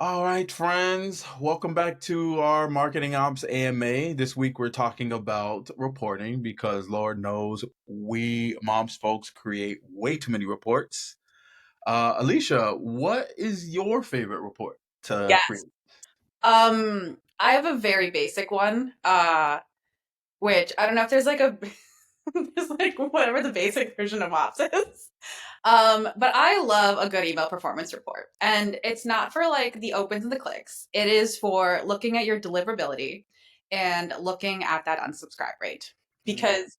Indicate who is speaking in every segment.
Speaker 1: All right, friends, welcome back to our Marketing Ops AMA. This week we're talking about reporting because Lord knows we moms folks create way too many reports. Alicia, what is your favorite report to
Speaker 2: Yes.
Speaker 1: create?
Speaker 2: I have a very basic one, which I don't know if there's like a there's like whatever the basic version of ops is. But I love a good email performance report. And it's not for like the opens and the clicks. It is for looking at your deliverability and looking at that unsubscribe rate.
Speaker 1: Mm,
Speaker 2: Because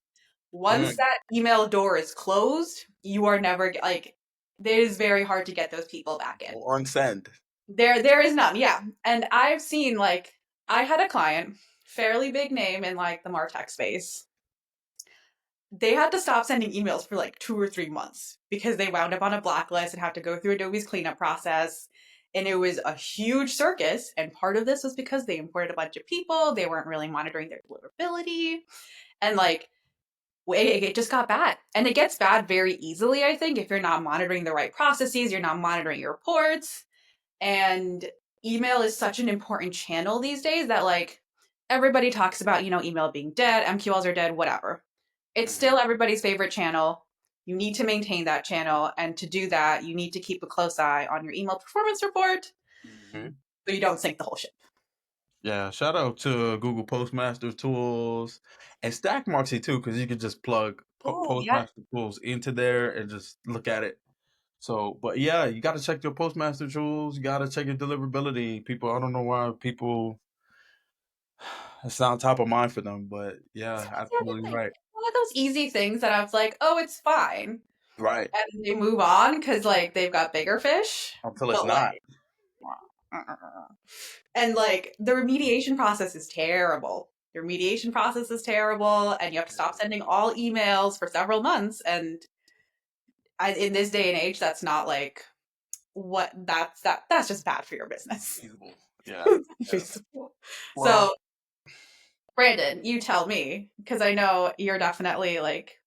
Speaker 2: once
Speaker 1: mm,
Speaker 2: that email door is closed, you are never like it is very hard to get those people back in.
Speaker 1: on send.
Speaker 2: There is none, yeah. And I've seen like I had a client, fairly big name in like the MarTech space. They had to stop sending emails for like 2 or 3 months because they wound up on a blacklist and had to go through Adobe's cleanup process. And it was a huge circus. And part of this was because they imported a bunch of people. They weren't really monitoring their deliverability. And like it just got bad. And it gets bad very easily, I think, if you're not monitoring the right processes, you're not monitoring your reports. And email is such an important channel these days that like everybody talks about, email being dead, MQLs are dead, whatever. It's
Speaker 1: Mhm,
Speaker 2: still everybody's favorite channel. You need to maintain that channel. And to do that, you need to keep a close eye on your email performance report
Speaker 1: mhm.
Speaker 2: so you don't sink the whole ship.
Speaker 1: Yeah, shout out to Google Postmaster tools and Stack Stackmarksy too, because you can just plug
Speaker 2: Oh, yeah.
Speaker 1: Postmaster tools into there and just look at it. So, but yeah, you got to check your Postmaster tools. You got to check your deliverability. People, I don't know why people, it's not top of mind for them, but yeah,
Speaker 2: Yeah,
Speaker 1: absolutely
Speaker 2: like
Speaker 1: right.
Speaker 2: one of those easy things that I was like, oh, it's fine.
Speaker 1: Right.
Speaker 2: And they move on because like they've got bigger fish.
Speaker 1: Until it's
Speaker 2: But
Speaker 1: not.
Speaker 2: like, and like the remediation process is terrible. The remediation process is terrible, and you have to stop sending all emails for several months. And in this day and age, that's not like that's just bad for your business.
Speaker 1: Feasible. Yeah. Yeah. Well,
Speaker 2: So, Brandon, you tell me because I know you're definitely like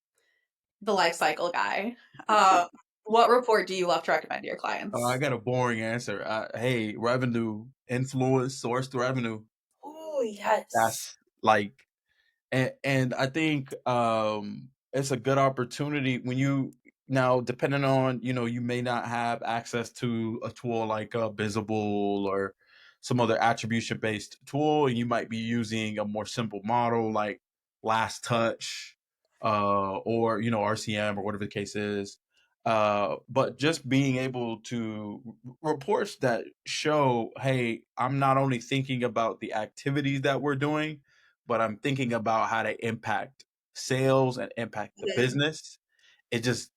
Speaker 2: the life cycle guy. Uh, what report do you love to recommend to your
Speaker 1: I
Speaker 2: clients?
Speaker 1: got a boring answer. Hey, revenue, influence, sourced revenue.
Speaker 2: Oh, yes.
Speaker 1: That's like, and I think it's a good opportunity when you now depending on you may not have access to a tool like Visible or some other attribution based tool, and you might be using a more simple model like Last Touch or RCM or whatever the case is. But just being able to reports that show, hey, I'm not only thinking about the activities that we're doing, but I'm thinking about how to impact sales and impact the
Speaker 2: Mhm.
Speaker 1: business. It just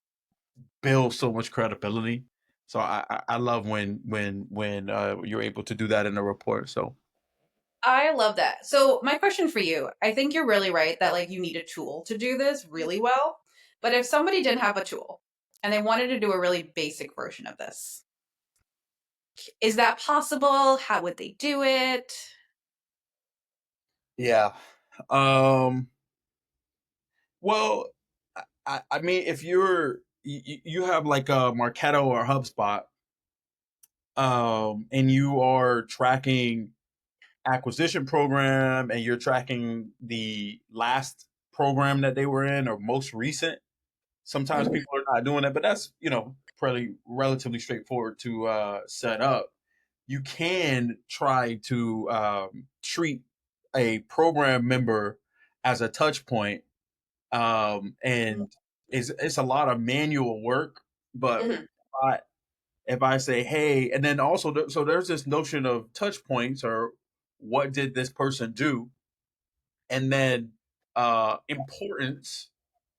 Speaker 1: builds so much credibility. So I love when you're able to do that in a report. So
Speaker 2: I love that. So, my question for you, I think you're really right that like you need a tool to do this really well. But if somebody didn't have a tool and they wanted to do a really basic version of this, is that possible? How would they do it?
Speaker 1: yeah, um, well, I mean, if you have like a Marketo or HubSpot, and you are tracking acquisition program and you're tracking the last program that they were in or most recent. Sometimes
Speaker 2: Mhm.
Speaker 1: people are not doing it, but that's probably relatively straightforward to set up. You can try to treat a program member as a touch point, and it's a lot of manual work. But
Speaker 2: Mhm.
Speaker 1: I, if I say, hey, and then also, so there's this notion of touch points or what did this person do, and then importance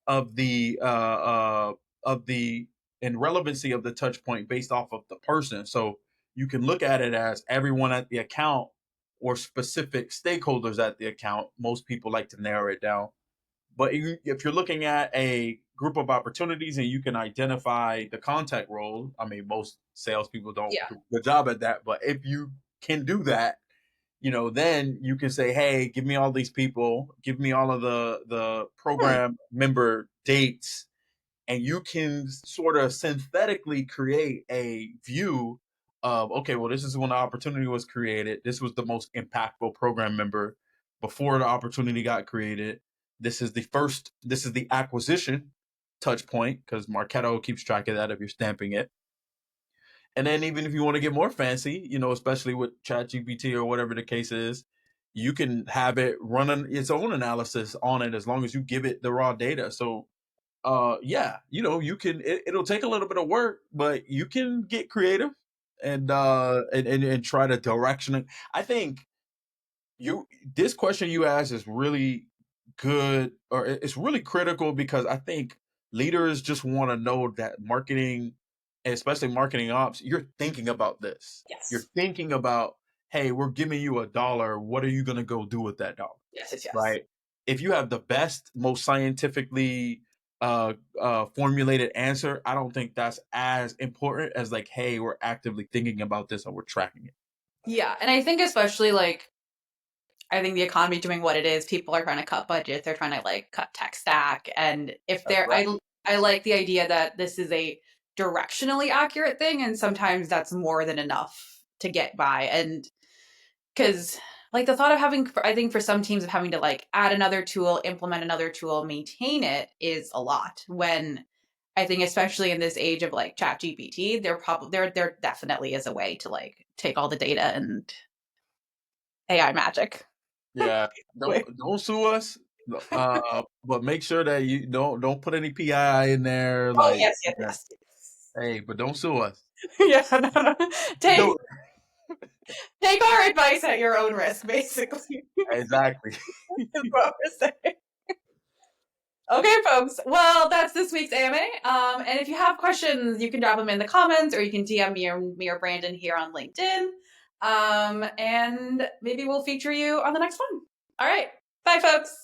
Speaker 1: of the and relevancy of the touch point based off of the person. So you can look at it as everyone at the account or specific stakeholders at the account. Most people like to narrow it down. But if you're looking at a group of opportunities and you can identify the contact role, I mean, most salespeople don't
Speaker 2: Yeah.
Speaker 1: do a good job at that. But if you can do that, then you can say, hey, give me all these people, give me all of the
Speaker 2: Hmm.
Speaker 1: program member dates, and you can sort of synthetically create a view of, okay, well, this is when the opportunity was created. This was the most impactful program member before the opportunity got created. This is the acquisition touch point because Marketo keeps track of that if you're stamping it. And then even if you want to get more fancy, especially with ChatGPT or whatever the case is, you can have it run its own analysis on it as long as you give it the raw data. So yeah, you can it'll take a little bit of work, but you can get creative and try to direction it. I think you this question you asked is really good, or it's really critical, because I think leaders just want to know that marketing, and especially marketing ops, you're thinking about this. You're
Speaker 2: Yes.
Speaker 1: thinking about, hey, we're giving you $1. What are you going to go do with that dollar?
Speaker 2: Yes, yes, yes.
Speaker 1: Right? If you have the best, most scientifically formulated answer, I don't think that's as important as like, hey, we're actively thinking about this and we're tracking it.
Speaker 2: Yeah, and I think especially like I think the economy doing what it is, people are trying to cut budgets, they're trying to like cut tech stack, and if
Speaker 1: That's
Speaker 2: they're
Speaker 1: right.
Speaker 2: I like the idea that this is a directionally accurate thing, and sometimes that's more than enough to get by. And because like the thought of having, I think for some teams of having to like add another tool, implement another tool, maintain it is a lot. When I think especially in this age of like Chat GPT, there definitely is a way to like take all the data and AI magic.
Speaker 1: Yeah, don't sue us. But make sure that you don't put any PII in there.
Speaker 2: Oh
Speaker 1: Like,
Speaker 2: yes, yes,
Speaker 1: yeah,
Speaker 2: yes.
Speaker 1: hey, but don't sue us.
Speaker 2: Yeah, no, no. Take
Speaker 1: Don't
Speaker 2: take our advice at your own risk, basically.
Speaker 1: exactly.
Speaker 2: Is what we're saying. Okay, folks. Well, that's this week's AMA. And if you have questions, you can drop them in the comments, or you can DM me or Brandon here on LinkedIn. And maybe we'll feature you on the next one. All right. Bye, folks.